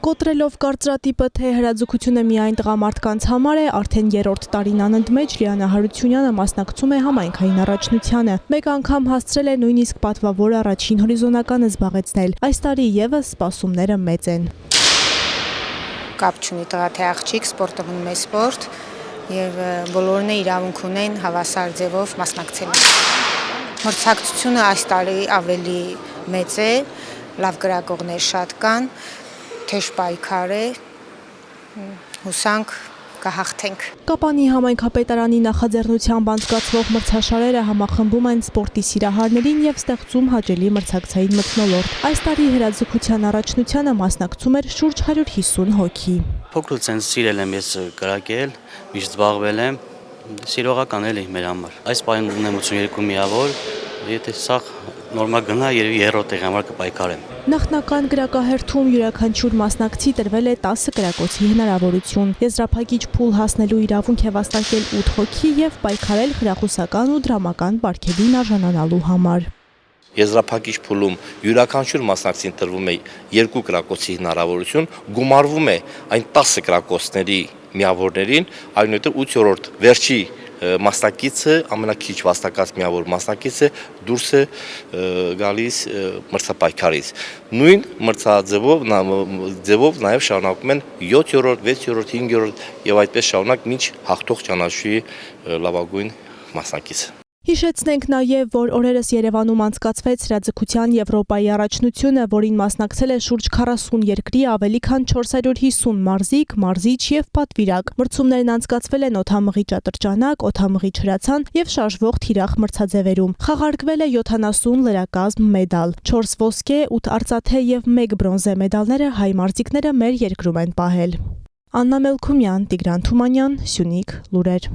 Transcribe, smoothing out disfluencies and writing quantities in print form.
Կոտրելով կարծրատիպը, թե հրաձգությունը միայն տղամարդկանց համար է, արդեն երրորդ տարին անընդմեջ Լիանա Հարությունյանը մասնակցում է համայնքային առաջնությանը։ Մեկ անգամ հասցրել է նույնիսկ պատվավոր առաջին հորիզոնականը զբաղեցնել։ Այս տարի եւս սպասումները մեծ են։ Կապ չունի տղա թե աղջիկ, սպորտը մնում է սպորտ եւ բոլորն իրավունք ունեն հավասար ձևով մասնակցելու։ Մրցակցությունը այս տարի ավելի մեծ է, լավ գրակողներ շատ կան, թեժ պայքար է, հուսանք կհաղթենք։ Կապանի համայնքապետարանի նախաձեռնությամբ անցկացվող մրցաշարերը համախմբում են սպորտի սիրահարներին եւ ստեղծում հաճելի մրցակցային մթնոլորտ։ Այս տարի հրաձգության առաջնությանը մասնակցում էր շուրջ 150 հոգի։ Փոքրուց ինձ սիրել եմ ես գրակել, միշտ զբաղվել եմ, սիրողական էլի մեր համար։ Այս պահին ունեմ 82 միավոր, եթե սա նորմալ գնա, երևի երրորդ տեղի համար կպայքարեմ։ Նախնական գրակահերթում յուրաքանչյուր մասնակցի տրվել է 10 գրակոցի հնարավորություն։ Եզրափակիչ փուլ հասնելու իրավունք է վաստակել 8 հոգի եւ պայքարել խրախուսական ու դրամական պարգևին արժանանալու համար։ Եզրափակիչ փուլում յուրաքանչյուր մասնակցին տրվում է 2 գրակոցի հնարավորություն, գումարվում է այն 10 գրակոցների միավորներին, այնուհետև 8-րդ վերջի մասնակիցը ամենաքիչ վաստակած միավոր մասնակիցը դուրս է գալիս մրցապայքարից։ Նույն մրցաձևով նաև շարունակում են 7-րդ, 6-րդ, 5-րդ եւ այդպես շարունակ մինչ հաղթող ճանաչվի լավագույն մասնակիցը։ Հիշեցնենք նաև, որ օրերս Երևանում անցկացվեց հրաձգության Եվրոպայի առաջնությունը, որին մասնակցել է շուրջ 40 երկրի ավելի քան 450 մարզիկ, մարզիչ եւ պատվիրակ։ Մրցումներն անցկացվել են օդամղի ճատրճանակ, օդամղի հրացան եւ շարժվող թիրախ մրցաձևերում։ Խաղարկվել է 70 լրակազմ մեդալ, 4 ոսկե, 8 արծաթե եւ 1 բրոնզե մեդալները հայ մարզիկները մեր երկրում են պահել։ Աննա Մելքումյան, Տիգրան Թումանյան, Սյունիք լուրեր։